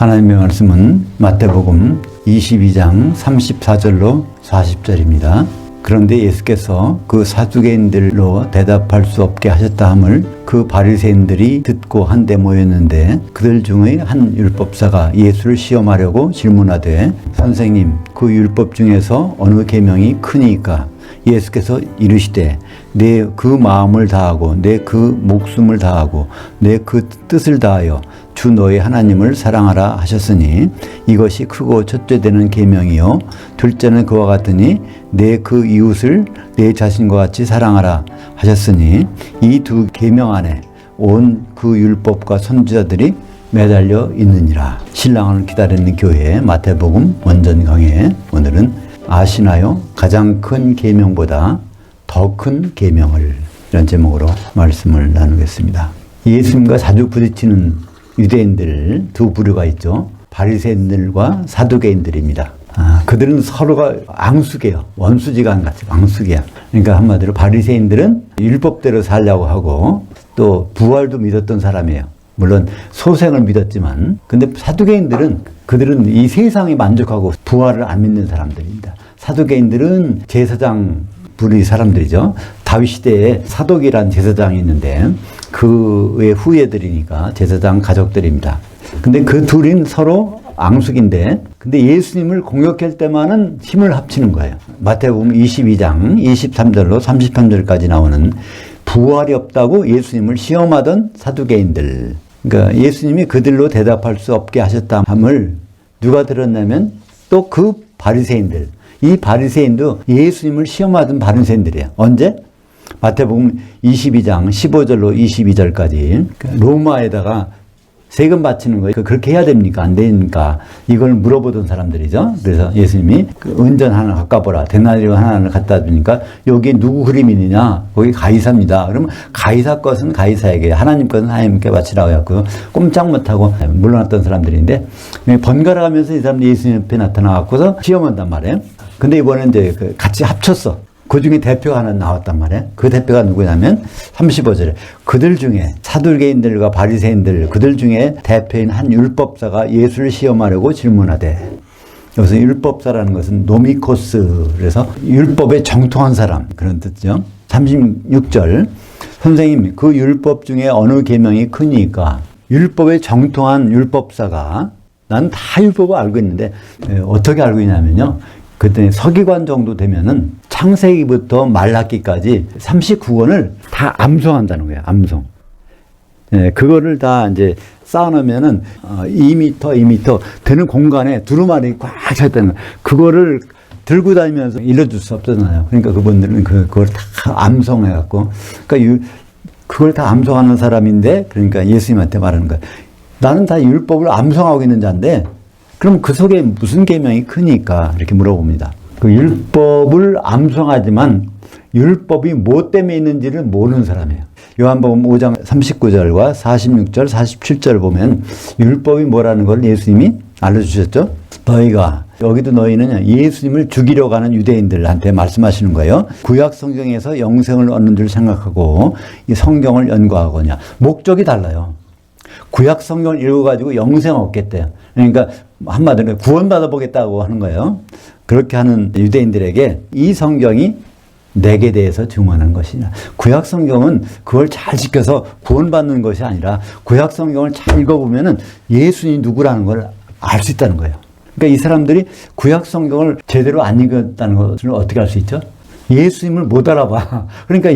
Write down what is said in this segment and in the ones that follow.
하나님의 말씀은 마태복음 22장 34절로 40절입니다. 그런데 예수께서 그 사두개인들로 대답할 수 없게 하셨다 함을 그 바리새인들이 듣고 한데 모였는데 그들 중에 한 율법사가 예수를 시험하려고 질문하되 선생님, 그 율법 중에서 어느 계명이 크니까? 예수께서 이르시되 내 그 마음을 다하고 내 그 목숨을 다하고 내 그 뜻을 다하여 주 너의 하나님을 사랑하라 하셨으니 이것이 크고 첫째 되는 계명이요 둘째는 그와 같으니 내 그 이웃을 내 자신과 같이 사랑하라 하셨으니 이 두 계명 안에 온 그 율법과 선지자들이 매달려 있느니라. 신랑을 기다리는 교회 마태복음 원전 강해. 오늘은 아시나요? 가장 큰 계명보다 더 큰 계명을, 이런 제목으로 말씀을 나누겠습니다. 예수님과 자주 부딪히는 유대인들 두 부류가 있죠. 바리새인들과 사두개인들입니다. 그들은 서로가 앙숙이에요. 원수지간 같이 앙숙이야. 그러니까 한마디로 바리새인들은 율법대로 살려고 하고 또 부활도 믿었던 사람이에요. 물론 소생을 믿었지만, 근데 사두개인들은 그들은 이 세상에 만족하고 부활을 안 믿는 사람들입니다. 사두개인들은 제사장 부리 사람들이죠. 다윗 시대에 사독이란 제사장이 있는데 그의 후예들이니까 제사장 가족들입니다. 근데 그 둘은 서로 앙숙인데, 근데 예수님을 공격할 때만은 힘을 합치는 거예요. 마태복음 22장 23절로 33절까지 나오는 부활이 없다고 예수님을 시험하던 사두개인들. 그러니까 예수님이 그들로 대답할 수 없게 하셨다 함을 누가 들었냐면 또 그 바리새인들. 이 바리새인도 예수님을 시험하던 바리새인들이에요. 언제? 마태복음 22장 15절로 22절까지 로마에다가 세금 바치는 거 그렇게 해야 됩니까? 안 되니까 이걸 물어보던 사람들이죠. 그래서 예수님이 은전 하나 갚아보라. 데나리온 하나를 갖다 주니까 여기 누구 그림이 있느냐? 거기 가이사입니다. 그러면 가이사 것은 가이사에게, 하나님 것은 하나님께 바치라고 해갖고 꼼짝 못하고 물러났던 사람들인데, 번갈아 가면서 이 사람들이 예수님 옆에 나타나갖고서 시험한단 말이에요. 근데 이번엔 이제 같이 합쳤어. 그 중에 대표가 하나 나왔단 말이에요. 그 대표가 누구냐면 35절에 그들 중에 사두개인들과 바리새인들, 그들 중에 대표인 한 율법사가 예수를 시험하려고 질문하되, 여기서 율법사라는 것은 노미코스, 그래서 율법에 정통한 사람, 그런 뜻이죠. 36절 선생님, 그 율법 중에 어느 계명이 크니까? 율법에 정통한 율법사가, 난 다 율법을 알고 있는데 어떻게 알고 있냐면요, 그때 서기관 정도 되면은 창세기부터 말라기까지 39권을 다 암송한다는 거예요. 암송. 예, 그거를 다 이제 쌓아놓으면은 2m 되는 공간에 두루마리 꽉 찼다는 거예요. 그거를 들고 다니면서 일러줄 수 없잖아요. 그러니까 그분들은 그걸 다 암송해갖고, 그러니까 그걸 다 암송하는 사람인데, 그러니까 예수님한테 말하는 거예요. 나는 다 율법을 암송하고 있는 자인데, 그럼 그 속에 무슨 계명이 크니까? 이렇게 물어봅니다. 그 율법을 암송하지만 율법이 뭐 때문에 있는지를 모르는 사람이에요. 요한복음 5장 39절과 46절, 47절 보면 율법이 뭐라는 걸 예수님이 알려주셨죠. 너희가, 여기도 너희는 예수님을 죽이려고 하는 유대인들한테 말씀하시는 거예요. 구약 성경에서 영생을 얻는 줄 생각하고 이 성경을 연구하거냐. 목적이 달라요. 구약 성경을 읽어가지고 영생 얻겠대요. 그러니까 한마디로 구원받아 보겠다고 하는 거예요. 그렇게 하는 유대인들에게 이 성경이 내게 대해서 증언한 것이냐. 구약 성경은 그걸 잘 지켜서 구원받는 것이 아니라 구약 성경을 잘 읽어보면은 예수님이 누구라는 걸 알 수 있다는 거예요. 그러니까 이 사람들이 구약 성경을 제대로 안 읽었다는 것을 어떻게 알 수 있죠? 예수님을 못 알아봐. 그러니까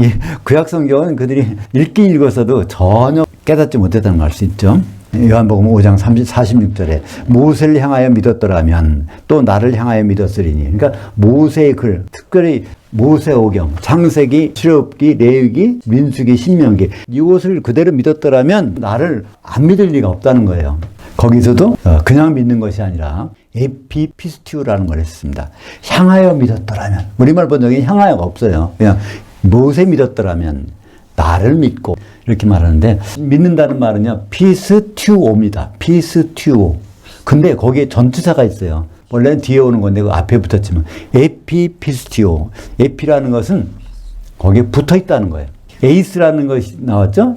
구약 성경은 그들이 읽긴 읽었어도 전혀 깨닫지 못했다는 걸 알 수 있죠. 요한복음 5장 46절에 모세를 향하여 믿었더라면 또 나를 향하여 믿었으리니. 그러니까 모세의 글, 특별히 모세오경, 창세기, 출애굽기, 레위기, 민수기, 신명기, 이것을 그대로 믿었더라면 나를 안 믿을 리가 없다는 거예요. 거기서도 그냥 믿는 것이 아니라 에피피스티오라는 걸 했습니다. 향하여 믿었더라면. 우리말 번역에 향하여가 없어요. 그냥 모세 믿었더라면 나를 믿고, 이렇게 말하는데, 믿는다는 말은요, 피스튜오입니다. 피스튜오. 근데 거기에 전치사가 있어요. 원래는 뒤에 오는 건데 그 앞에 붙었지만 에피피스티오. 에피라는 것은 거기에 붙어 있다는 거예요. 에이스라는 것이 나왔죠?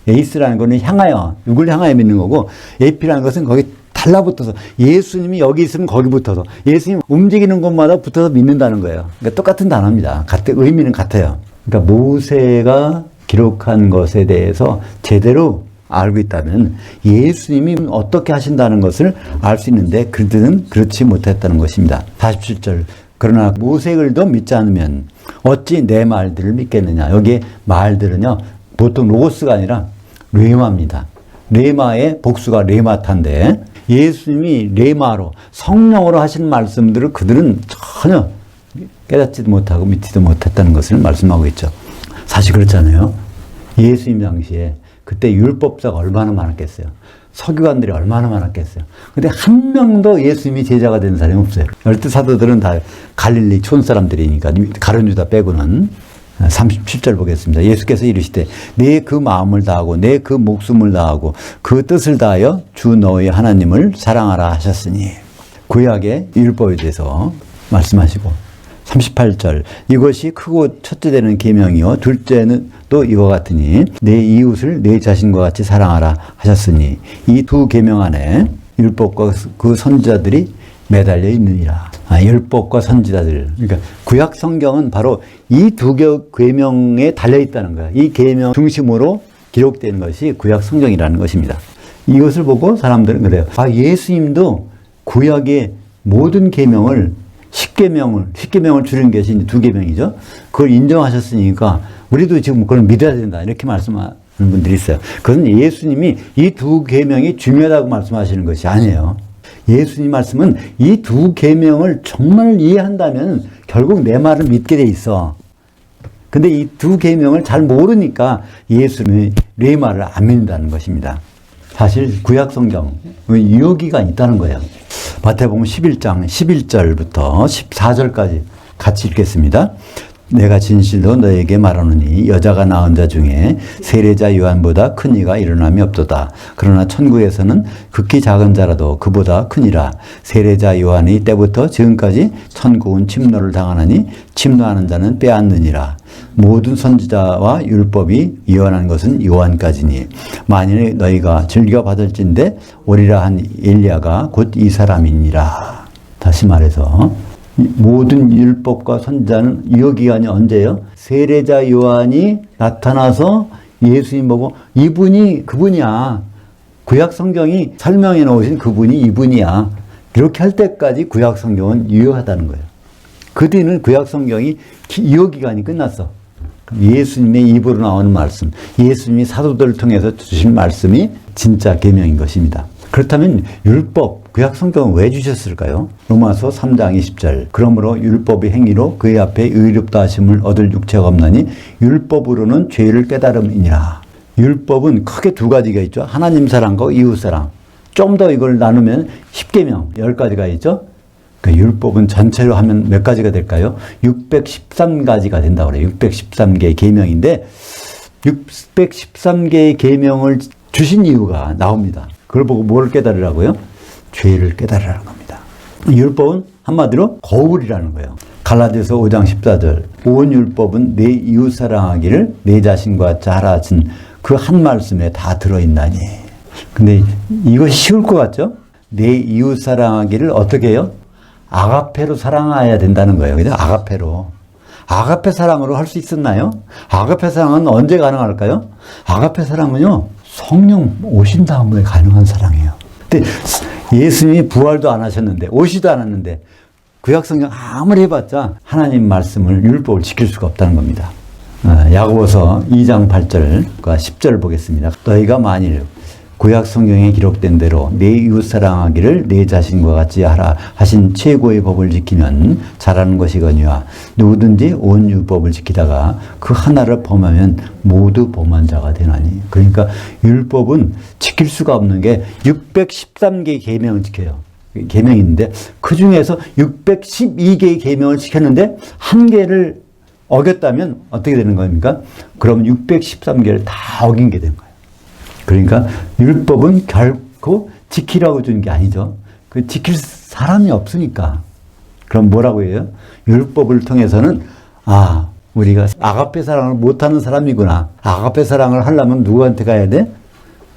에이스라는 거는 향하여, 누굴 향하여 믿는 거고, 에피라는 것은 거기 딱 달라붙어서 예수님이 여기 있으면 거기 붙어서 예수님 움직이는 곳마다 붙어서 믿는다는 거예요. 그러니까 똑같은 단어입니다. 의미는 같아요. 그러니까 모세가 기록한 것에 대해서 제대로 알고 있다면 예수님이 어떻게 하신다는 것을 알 수 있는데 그들은 그렇지 못했다는 것입니다. 47절 그러나 모세글도 믿지 않으면 어찌 내 말들을 믿겠느냐. 여기에 말들은요 보통 로고스가 아니라 레마입니다. 레마의 복수가 레마타인데 예수님이 레마로 성령으로 하신 말씀들을 그들은 전혀 깨닫지도 못하고 믿지도 못했다는 것을 말씀하고 있죠. 사실 그렇잖아요. 예수님 당시에 그때 율법사가 얼마나 많았겠어요. 서기관들이 얼마나 많았겠어요. 근데 한 명도 예수님이 제자가 된 사람이 없어요. 12사도들은 다 갈릴리 촌 사람들이니까 가룟 유다 빼고는. 37절 보겠습니다. 예수께서 이르시되 내 그 마음을 다하고 내 그 목숨을 다하고 그 뜻을 다하여 주 너희 하나님을 사랑하라 하셨으니 구약의 율법에 대해서 말씀하시고 38절 이것이 크고 첫째 되는 계명이요 둘째는 또 이와 같으니 내 이웃을 내 자신과 같이 사랑하라 하셨으니 이 두 계명 안에 율법과 그 선지자들이 매달려 있느니라. 율법과 선지자들. 그러니까 구약 성경은 바로 이 두 계명에 달려 있다는 거야. 이 계명 중심으로 기록된 것이 구약 성경이라는 것입니다. 이것을 보고 사람들은 그래요. 예수님도 구약의 모든 계명을 10계명을 줄인 것이 이제 2계명이죠. 그걸 인정하셨으니까 우리도 지금 그걸 믿어야 된다. 이렇게 말씀하는 분들이 있어요. 그것은 예수님이 이 2계명이 중요하다고 말씀하시는 것이 아니에요. 예수님 말씀은 이 2계명을 정말 이해한다면 결국 내 말을 믿게 돼 있어. 근데 이 2계명을 잘 모르니까 예수님의 내 말을 안 믿는다는 것입니다. 사실 구약 성경 유효기가 있다는 거예요. 마태복음 11장 11절부터 14절까지 같이 읽겠습니다. 내가 진실로 너에게 말하노니 여자가 낳은 자 중에 세례자 요한보다 큰 이가 일어남이 없도다. 그러나 천국에서는 극히 작은 자라도 그보다 크니라. 세례자 요한이 때부터 지금까지 천국은 침노를 당하나니 침노하는 자는 빼앗느니라. 모든 선지자와 율법이 예언한 것은 요한까지니 만일 너희가 즐겨 받을진대 오리라 한 엘리야가 곧 이 사람이니라. 다시 말해서 모든 율법과 선지자는 유효기간이 언제예요? 세례자 요한이 나타나서 예수님 보고 이분이 그분이야. 구약 성경이 설명해 놓으신 그분이 이분이야. 이렇게 할 때까지 구약 성경은 유효하다는 거예요. 그 뒤는 구약 성경이 유효기간이 끝났어. 예수님의 입으로 나오는 말씀, 예수님이 사도들을 통해서 주신 말씀이 진짜 계명인 것입니다. 그렇다면 율법, 구약 성경은 왜 주셨을까요? 로마서 3장 20절 그러므로 율법의 행위로 그의 앞에 의롭다 하심을 얻을 육체가 없나니 율법으로는 죄를 깨달음이니라. 율법은 크게 2가지가 있죠. 하나님 사랑과 이웃 사랑. 좀 더 이걸 나누면 10계명, 10가지가 있죠. 그 율법은 전체로 하면 몇 가지가 될까요? 613가지가 된다고 그래요. 613개의 계명인데 613개의 계명을 주신 이유가 나옵니다. 그걸 보고 뭘 깨달으라고요? 죄를 깨달으라는 겁니다. 율법은 한마디로 거울이라는 거예요. 갈라디아서 5장 14절 온 율법은 내 이웃 사랑하기를 내 자신과 같이 하라 진 그 한 말씀에 다 들어있나니. 근데 이것이 쉬울 것 같죠? 내 이웃 사랑하기를 어떻게 해요? 아가페로 사랑해야 된다는 거예요. 그죠? 아가페로. 아가페 사랑으로 할 수 있었나요? 아가페 사랑은 언제 가능할까요? 아가페 사랑은요, 성령 오신 다음에 가능한 사랑이에요. 근데 예수님이 부활도 안 하셨는데, 오시도 않았는데, 구약성경 아무리 해봤자 하나님 말씀을, 율법을 지킬 수가 없다는 겁니다. 야고보서 2장 8절과 10절 보겠습니다. 너희가 만일 구약 성경에 기록된 대로 내 이웃 사랑하기를 내 자신과 같이 하라 하신 최고의 법을 지키면 잘하는 것이거니와 누구든지 온 율법을 지키다가 그 하나를 범하면 모두 범한 자가 되나니. 그러니까 율법은 지킬 수가 없는 게 613개의 계명을 지켜요. 계명이 있는데 그 중에서 612개의 계명을 지켰는데 한 개를 어겼다면 어떻게 되는 겁니까? 그럼 613개를 다 어긴 게 되는 거예요. 그러니까 율법은 결코 지키라고 주는 게 아니죠. 그 지킬 사람이 없으니까. 그럼 뭐라고 해요? 율법을 통해서는 우리가 아가페 사랑을 못하는 사람이구나. 아가페 사랑을 하려면 누구한테 가야 돼?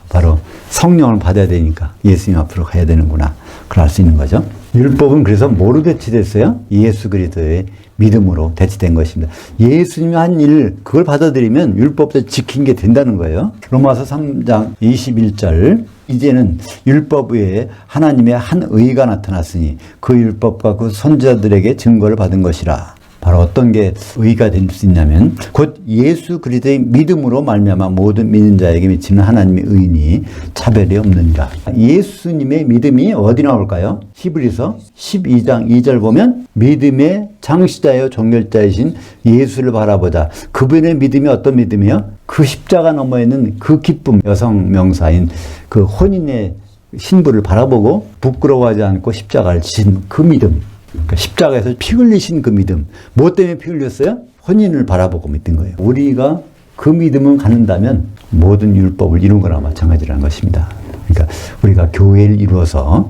바로 성령을 받아야 되니까 예수님 앞으로 가야 되는구나. 그걸 알 수 있는 거죠. 율법은 그래서 뭐로 대치됐어요? 예수 그리스도의 믿음으로 대치된 것입니다. 예수님이 한 일, 그걸 받아들이면 율법도 지킨 게 된다는 거예요. 로마서 3장 21절. 이제는 율법 외에 하나님의 한 의가 나타났으니 그 율법과 그 선지자들에게 증거를 받은 것이라. 바로 어떤 게 의가 될 수 있냐면 곧 예수 그리스도의 믿음으로 말미암아 모든 믿는 자에게 미치는 하나님의 의니 차별이 없느니라. 예수님의 믿음이 어디 나올까요? 히브리서 12장 2절 보면 믿음의 창시자여 종결자이신 예수를 바라보자. 그분의 믿음이 어떤 믿음이에요? 그 십자가 너머에 있는 그 기쁨, 여성 명사인 그 혼인의 신부를 바라보고 부끄러워하지 않고 십자가를 지신 그 믿음. 그러니까 십자가에서 피 흘리신 그 믿음. 뭐 때문에 피 흘렸어요? 혼인을 바라보고 믿는 거예요. 우리가 그 믿음을 갖는다면 모든 율법을 이룬 거나 마찬가지라는 것입니다. 그러니까 우리가 교회를 이루어서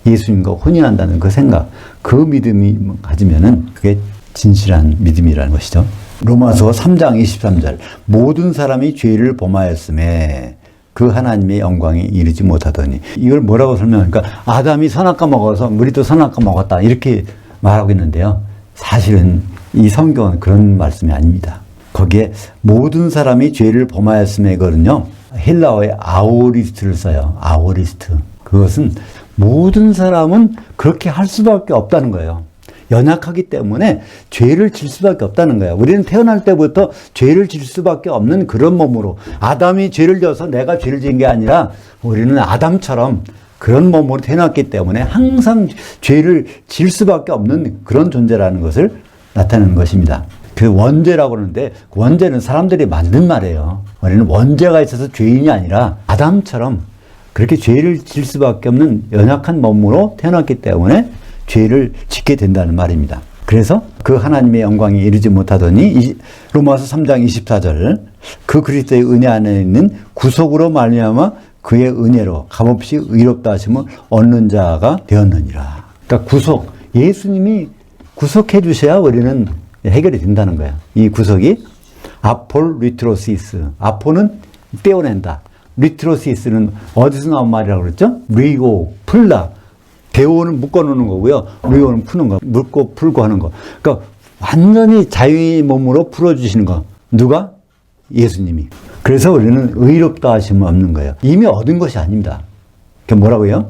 예수님과 혼인한다는 그 생각, 그 믿음이 가지면은 그게 진실한 믿음이라는 것이죠. 로마서 3장 23절. 모든 사람이 죄를 범하였음에 그 하나님의 영광에 이르지 못하더니. 이걸 뭐라고 설명하니까 아담이 선악과 먹어서 우리도 선악과 먹었다 이렇게 말하고 있는데요. 사실은 이 성경은 그런 말씀이 아닙니다. 거기에 모든 사람이 죄를 범하였음에거든요. 헬라어의 아오리스트를 써요. 아오리스트. 그것은 모든 사람은 그렇게 할 수밖에 없다는 거예요. 연약하기 때문에 죄를 질 수밖에 없다는 거야. 우리는 태어날 때부터 죄를 질 수밖에 없는 그런 몸으로, 아담이 죄를 져서 내가 죄를 지은 게 아니라 우리는 아담처럼 그런 몸으로 태어났기 때문에 항상 죄를 질 수밖에 없는 그런 존재라는 것을 나타내는 것입니다. 그 원죄라고 그러는데 그 원죄는 사람들이 만든 말이에요. 우리는 원죄가 있어서 죄인이 아니라 아담처럼 그렇게 죄를 질 수밖에 없는 연약한 몸으로 태어났기 때문에 죄를 짓게 된다는 말입니다. 그래서 그 하나님의 영광에 이르지 못하더니 로마서 3장 24절 그 그리스도의 은혜 안에 있는 구속으로 말미암아 그의 은혜로 값없이 의롭다 하심을 얻는 자가 되었느니라. 그러니까 구속, 예수님이 구속해 주셔야 우리는 해결이 된다는 거야. 이 구속이 아폴 리트로시스, 아포는 떼어낸다. 리트로시스는 어디서 나온 말이라고 그랬죠? 리고, 풀다. 데오는 묶어놓는 거고요. 리오는 푸는 거. 묶고 풀고 하는 거. 그러니까 완전히 자유의 몸으로 풀어주시는 거. 누가? 예수님이. 그래서 우리는 의롭다 하심은 없는 거예요. 이미 얻은 것이 아닙니다. 그게 뭐라고요?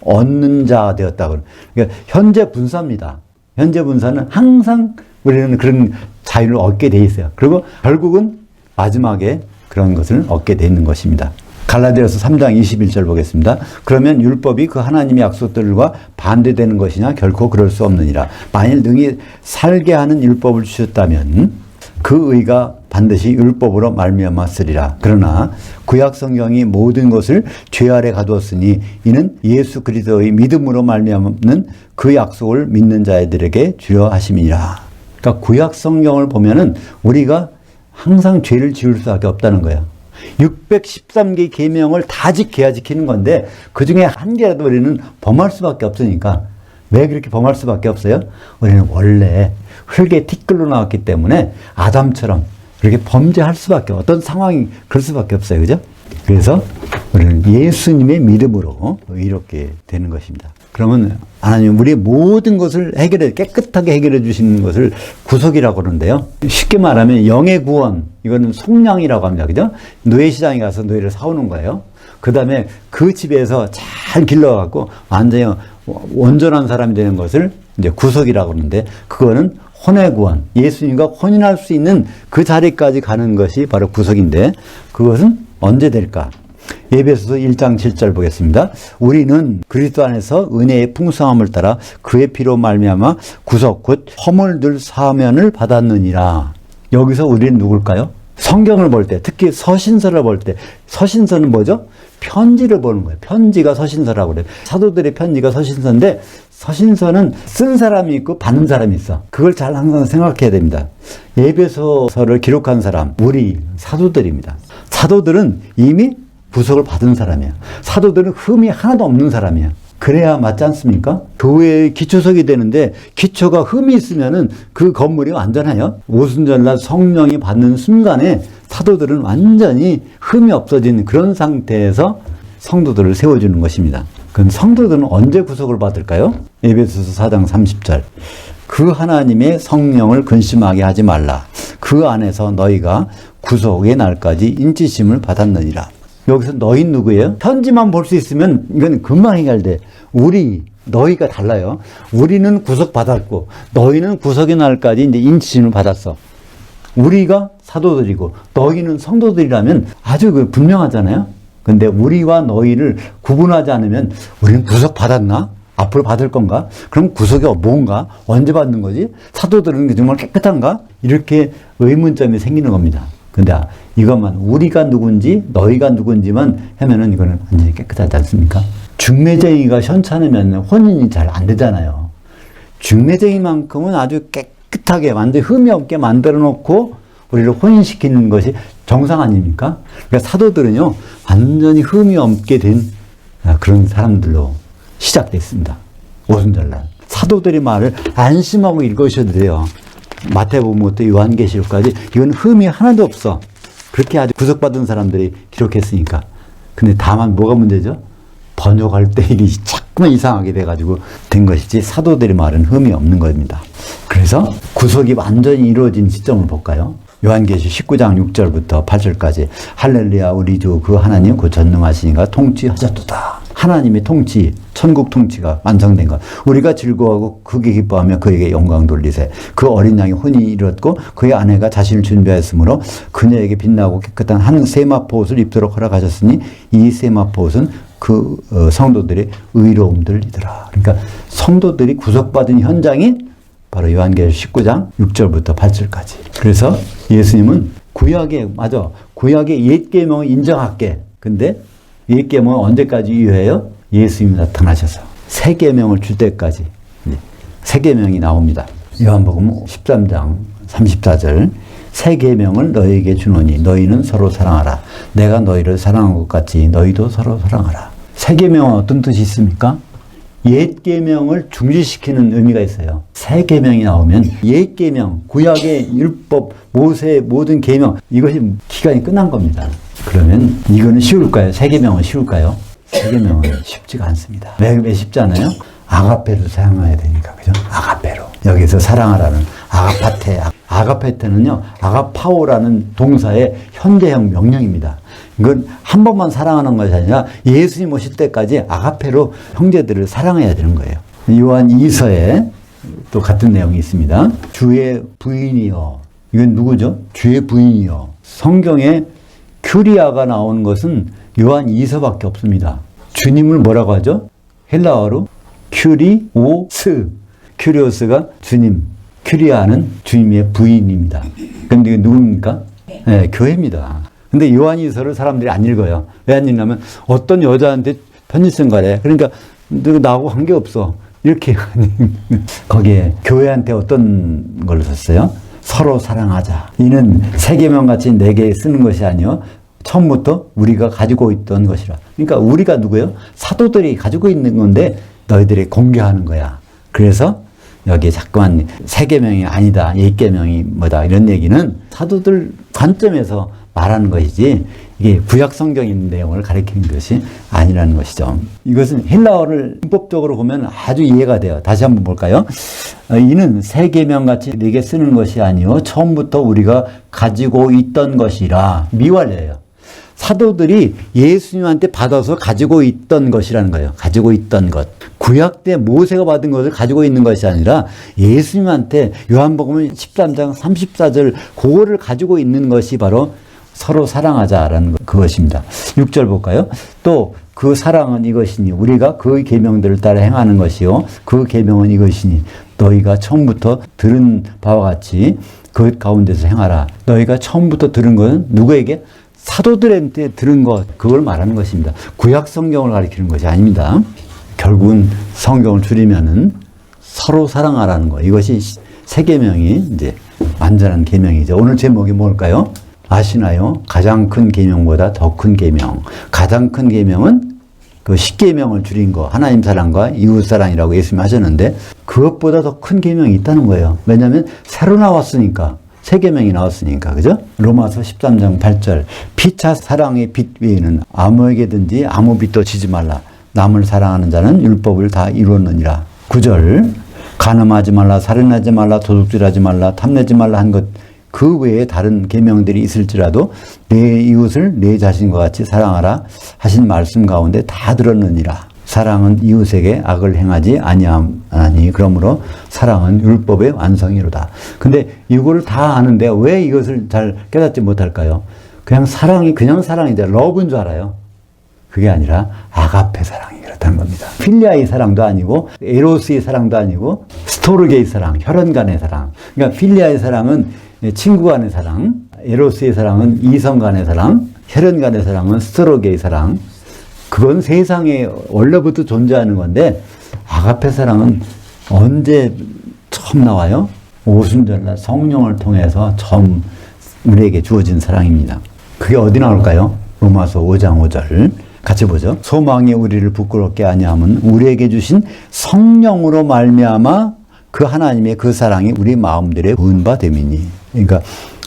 얻는 자 되었다. 그러니까 현재 분사입니다. 현재 분사는 항상 우리는 그런 자유를 얻게 돼 있어요. 그리고 결국은 마지막에 그런 것을 얻게 돼 있는 것입니다. 갈라디아서 3장 21절 보겠습니다. 그러면 율법이 그 하나님의 약속들과 반대되는 것이냐? 결코 그럴 수 없느니라. 만일 능히 살게 하는 율법을 주셨다면 그 의가 반드시 율법으로 말미암았으리라. 그러나 구약 성경이 모든 것을 죄 아래 가두었으니 이는 예수 그리스도의 믿음으로 말미암는 그 약속을 믿는 자들에게 주려 하심이라. 그러니까 구약 성경을 보면은 우리가 항상 죄를 지을 수밖에 없다는 거예요. 613개 계명을 다 지켜야 지키는 건데 그 중에 한 개라도 우리는 범할 수밖에 없으니까. 왜 그렇게 범할 수밖에 없어요? 우리는 원래 흙의 티끌로 나왔기 때문에 아담처럼 그렇게 범죄할 수밖에, 어떤 상황이 그럴 수밖에 없어요. 그죠? 그래서 우리는 예수님의 믿음으로 이렇게 되는 것입니다. 그러면 하나님 우리의 모든 것을 깨끗하게 해결해 주시는 것을 구속이라고 그러는데요. 쉽게 말하면 영의 구원, 이거는 속량이라고 합니다. 그죠? 노예시장에 가서 노예를 사오는 거예요. 그 다음에 그 집에서 잘 길러갖고 완전히 온전한 사람이 되는 것을 이제 구속이라고 그러는데, 그거는 혼의 구원, 예수님과 혼인할 수 있는 그 자리까지 가는 것이 바로 구속인데, 그것은 언제 될까? 에베소서 1장 7절 보겠습니다. 우리는 그리스도 안에서 은혜의 풍성함을 따라 그의 피로 말미암아 구속 곧 허물들 사면을 받았느니라. 여기서 우리는 누굴까요? 성경을 볼 때, 특히 서신서를 볼 때, 서신서는 뭐죠? 편지를 보는 거예요. 편지가 서신서라고 그래요. 사도들의 편지가 서신서인데, 서신서는 쓴 사람이 있고 받는 사람이 있어. 그걸 잘 항상 생각해야 됩니다. 에베소서를 기록한 사람, 우리 사도들입니다. 사도들은 이미 구속을 받은 사람이에요. 사도들은 흠이 하나도 없는 사람이에요. 그래야 맞지 않습니까? 교회의 기초석이 되는데 기초가 흠이 있으면은 그 건물이 완전해요. 오순절날 성령이 받는 순간에 사도들은 완전히 흠이 없어진 그런 상태에서 성도들을 세워주는 것입니다. 그럼 성도들은 언제 구속을 받을까요? 에베소서 4장 30절. 그 하나님의 성령을 근심하게 하지 말라. 그 안에서 너희가 구속의 날까지 인치심을 받았느니라. 여기서 너희 누구예요? 편지만 볼 수 있으면 이건 금방 해결돼. 너희가 달라요. 우리는 구속받았고 너희는 구속의 날까지 이제 인치심을 받았어. 우리가 사도들이고 너희는 성도들이라면 아주 분명하잖아요. 근데 우리와 너희를 구분하지 않으면 우리는 구속받았나? 앞으로 받을 건가? 그럼 구속이 뭔가? 언제 받는 거지? 사도들은 정말 깨끗한가? 이렇게 의문점이 생기는 겁니다. 근데 이것만 우리가 누군지 너희가 누군지만 하면은 이거는 완전히 깨끗하지 않습니까? 중매쟁이가 현찮으면 혼인이 잘 안 되잖아요. 중매쟁이만큼은 아주 깨끗하게 완전히 흠이 없게 만들어 놓고 우리를 혼인시키는 것이 정상 아닙니까? 그러니까 사도들은요 완전히 흠이 없게 된 그런 사람들로 시작됐습니다. 오순절날 사도들의 말을 안심하고 읽으셔도 돼요. 마태복음부터 요한계시록까지 이건 흠이 하나도 없어. 그렇게 아주 구속받은 사람들이 기록했으니까. 근데 다만 뭐가 문제죠? 번역할 때 이게 자꾸만 이상하게 돼가지고 된 것이지 사도들의 말은 흠이 없는 겁니다. 그래서 구속이 완전히 이루어진 시점을 볼까요? 요한계시 19장 6절부터 8절까지 할렐루야 우리 주 그 하나님 그 전능하시니가 통치하셨도다. 하나님의 통치, 천국 통치가 완성된 것. 우리가 즐거워하고 크게 기뻐하며 그에게 영광 돌리세. 그 어린 양이 혼이 이뤘고 그의 아내가 자신을 준비하였으므로 그녀에게 빛나고 깨끗한 한 세마포 옷을 입도록 허락하셨으니 이 세마포 옷은 그 성도들의 의로움들이더라. 그러니까 성도들이 구속받은 현장이 바로 요한계시 19장 6절부터 8절까지. 그래서 예수님은 구약의 옛 계명을 인정할게. 근데 옛 계명은 언제까지 유효해요? 예수님이 나타나셔서 새 계명을 줄 때까지 새 계명이 나옵니다. 요한복음 13장 34절 새 계명을 너희에게 주노니 너희는 서로 사랑하라. 내가 너희를 사랑한 것 같이 너희도 서로 사랑하라. 새 계명은 어떤 뜻이 있습니까? 옛 계명을 중지시키는 의미가 있어요. 새 계명이 나오면 옛 계명, 구약의 율법, 모세의 모든 계명 이것이 기간이 끝난 겁니다. 그러면 이거는 쉬울까요? 새 계명은 쉬울까요? 새 계명은 쉽지가 않습니다. 왜 쉽잖아요? 아가페를 사용해야 되니까, 그죠? 아가페로. 여기서 사랑하라는 아가파테. 아가페테는요, 아가파오라는 동사의 현대형 명령입니다. 이건 한 번만 사랑하는 것이 아니라 예수님 오실 때까지 아가페로 형제들을 사랑해야 되는 거예요. 요한 2서에 또 같은 내용이 있습니다. 주의 부인이여. 이건 누구죠? 주의 부인이여. 성경에 큐리아가 나오는 것은 요한 2서밖에 없습니다. 주님을 뭐라고 하죠? 헬라어로 큐리오스. 큐리오스가 주님, 큐리아는 주님의 부인입니다. 그런데 이게 누굽니까? 네, 교회입니다. 근데 요한 2서를 사람들이 안 읽어요. 왜 안 읽냐면 어떤 여자한테 편지 쓴 거래. 그러니까 나하고 관계없어. 이렇게 거기에 교회한테 어떤 걸 썼어요? 서로 사랑하자. 이는 새 계명같이 내게 쓰는 것이 아니요 처음부터 우리가 가지고 있던 것이라. 그러니까 우리가 누구예요? 사도들이 가지고 있는 건데 너희들이 공개하는 거야. 그래서 여기에 자꾸만 새 계명이 아니다, 옛 계명이 뭐다 이런 얘기는 사도들 관점에서 말하는 것이지 이게 구약 성경의 내용을 가리키는 것이 아니라는 것이죠. 이것은 헬라어를 문법적으로 보면 아주 이해가 돼요. 다시 한번 볼까요? 이는 새 계명같이 내게 쓰는 것이 아니요 처음부터 우리가 가지고 있던 것이라. 미완료예요. 사도들이 예수님한테 받아서 가지고 있던 것이라는 거예요. 가지고 있던 것. 구약 때 모세가 받은 것을 가지고 있는 것이 아니라 예수님한테 요한복음 13장 34절 그거를 가지고 있는 것이 바로 서로 사랑하자라는 그것입니다. 6절 볼까요? 또 그 사랑은 이것이니 우리가 그 계명들을 따라 행하는 것이요 그 계명은 이것이니 너희가 처음부터 들은 바와 같이 그 가운데서 행하라. 너희가 처음부터 들은 것은 누구에게? 사도들한테 들은 것, 그걸 말하는 것입니다. 구약 성경을 가리키는 것이 아닙니다. 결국은 성경을 줄이면은 서로 사랑하라는 것. 이것이 새 계명이 이제 완전한 계명이죠. 오늘 제목이 뭘까요? 아시나요? 가장 큰 계명보다 더 큰 계명. 가장 큰 계명은 그 10계명을 줄인 거, 하나님 사랑과 이웃 사랑이라고 예수님이 하셨는데 그것보다 더 큰 계명이 있다는 거예요. 왜냐하면 새로 나왔으니까. 새 계명이 나왔으니까. 그죠? 로마서 13장 8절. 피차 사랑의 빛 외에는 아무에게든지 아무 빛도 지지 말라. 남을 사랑하는 자는 율법을 다 이루었느니라. 9절. 간음하지 말라, 살인하지 말라, 도둑질하지 말라, 탐내지 말라 한 것 그 외에 다른 계명들이 있을지라도 내 이웃을 내 자신과 같이 사랑하라 하신 말씀 가운데 다 들었느니라. 사랑은 이웃에게 악을 행하지 아니하니 그러므로 사랑은 율법의 완성이로다. 근데 이거를 다 아는데 왜 이것을 잘 깨닫지 못할까요? 그냥 사랑이죠. 러브인 줄 알아요. 그게 아니라 아가페 사랑이 그렇다는 겁니다. 필리아의 사랑도 아니고 에로스의 사랑도 아니고 스토르게의 사랑, 혈연 간의 사랑. 그러니까 필리아의 사랑은 친구 간의 사랑, 에로스의 사랑은 이성 간의 사랑, 혈연 간의 사랑은 스토르게의 사랑. 그건 세상에 원래부터 존재하는 건데 아가페 사랑은 언제 처음 나와요? 오순절날 성령을 통해서 처음 우리에게 주어진 사랑입니다. 그게 어디 나올까요? 로마서 5장 5절 같이 보죠. 소망이 우리를 부끄럽게 아니함은 우리에게 주신 성령으로 말미암아 그 하나님의 그 사랑이 우리 마음들에 부은 바 됨이니. 그러니까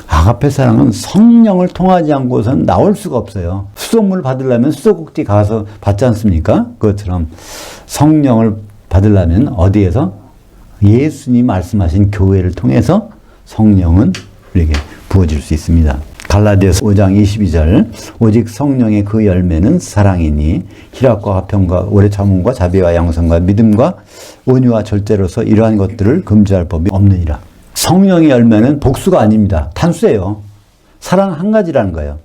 아가페 사랑은 성령을 통하지 않고서는 나올 수가 없어요. 수속물 받으려면 수도꼭지 가서 받지 않습니까? 그것처럼 성령을 받으려면 어디에서? 예수님 말씀하신 교회를 통해서 성령은 우리에게 부어질 수 있습니다. 갈라디아서 5장 22절 오직 성령의 그 열매는 사랑이니 희락과 화평과 오래 참음과 자비와 양선과 믿음과 온유와 절제로서 이러한 것들을 금지할 법이 없느니라. 성령의 열매는 복수가 아닙니다. 단수예요. 사랑 한 가지라는 거예요.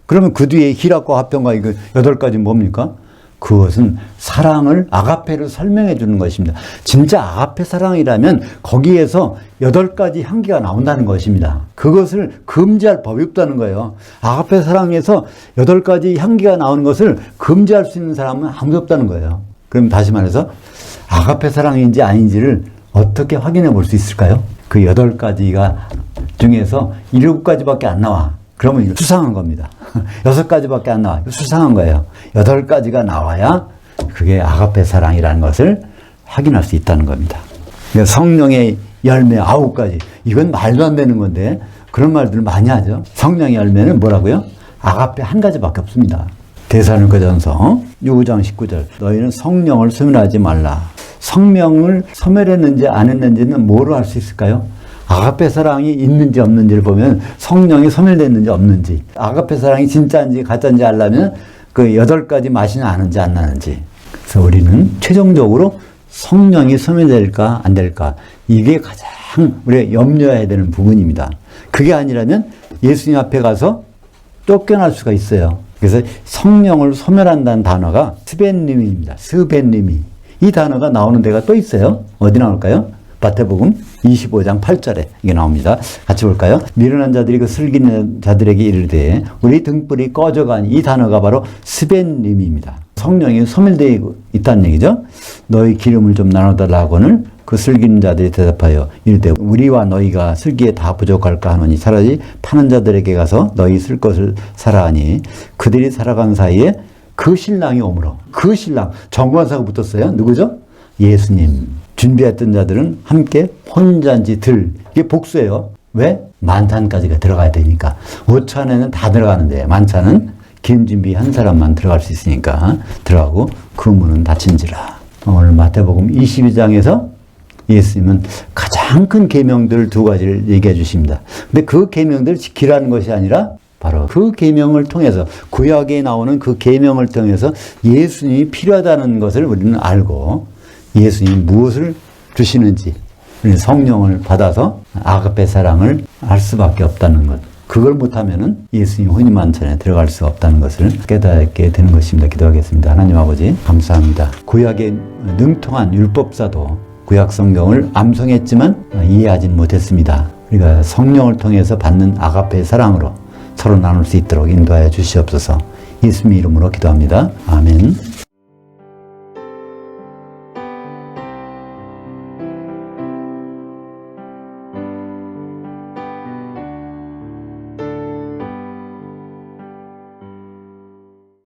그러면 그 뒤에 희락과 화평과 이거 8가지 뭡니까? 그것은 사랑을 아가페로 설명해 주는 것입니다. 진짜 아가페 사랑이라면 거기에서 8가지 향기가 나온다는 것입니다. 그것을 금지할 법이 없다는 거예요. 아가페 사랑에서 8가지 향기가 나오는 것을 금지할 수 있는 사람은 아무도 없다는 거예요. 그럼 다시 말해서 아가페 사랑인지 아닌지를 어떻게 확인해 볼 수 있을까요? 그 8가지가 중에서 7가지밖에 안 나와. 그러면 이거 수상한 겁니다. 6가지밖에 안 나와. 수상한 거예요. 8가지가 나와야 그게 아가페 사랑이라는 것을 확인할 수 있다는 겁니다. 그러니까 성령의 열매 9가지. 이건 말도 안 되는 건데 그런 말들을 많이 하죠. 성령의 열매는 뭐라고요? 아가페 한 가지밖에 없습니다. 데살로니가전서 6장 19절. 너희는 성령을 소멸하지 말라. 성령을 소멸했는지 안 했는지는 뭐로 알 수 있을까요? 아가페 사랑이 있는지 없는지를 보면 성령이 소멸됐는지 없는지, 아가페 사랑이 진짜인지 가짜인지 알려면 그 8가지 맛이 나는지 안 나는지. 그래서 우리는 최종적으로 성령이 소멸될까 안 될까, 이게 가장 우리가 염려해야 되는 부분입니다. 그게 아니라면 예수님 앞에 가서 쫓겨날 수가 있어요. 그래서 성령을 소멸한다는 단어가 스벤님입니다. 스벤님이. 이 단어가 나오는 데가 또 있어요. 어디 나올까요? 마태복음 25장 8절에 이게 나옵니다. 같이 볼까요? 미련한 자들이 그 슬기는 자들에게 이르되 우리 등불이 꺼져가니, 이 단어가 바로 스벤님입니다. 성령이 소멸되어 있다는 얘기죠. 너희 기름을 좀 나눠달라고는 그 슬기는 자들이 대답하여 이르되 우리와 너희가 슬기에 다 부족할까 하노니 차라리 타는 자들에게 가서 너희 쓸 것을 사라 하니, 그들이 살아간 사이에 그 신랑이 오므로, 그 신랑, 정관사가 붙었어요. 누구죠? 예수님. 준비했던 자들은 함께 혼잔지 들. 이게 복수예요. 왜? 만찬까지가 들어가야 되니까. 5찬에는 다 들어가는데 만찬은 기름 준비한 사람만 들어갈 수 있으니까 들어가고 그 문은 닫힌지라. 오늘 마태복음 22장에서 예수님은 가장 큰 계명들 2가지를 얘기해 주십니다. 근데 그 계명들을 지키라는 것이 아니라 바로 그 계명을 통해서, 구약에 나오는 그 계명을 통해서 예수님이 필요하다는 것을 우리는 알고 예수님이 무엇을 주시는지, 성령을 받아서 아가페 사랑을 알 수밖에 없다는 것. 그걸 못하면은 예수님 혼인 만찬에 들어갈 수 없다는 것을 깨닫게 되는 것입니다. 기도하겠습니다. 하나님 아버지 감사합니다. 구약의 능통한 율법사도 구약 성경을 암송했지만 이해하지는 못했습니다. 우리가 성령을 통해서 받는 아가페 사랑으로 서로 나눌 수 있도록 인도하여 주시옵소서. 예수님 이름으로 기도합니다. 아멘.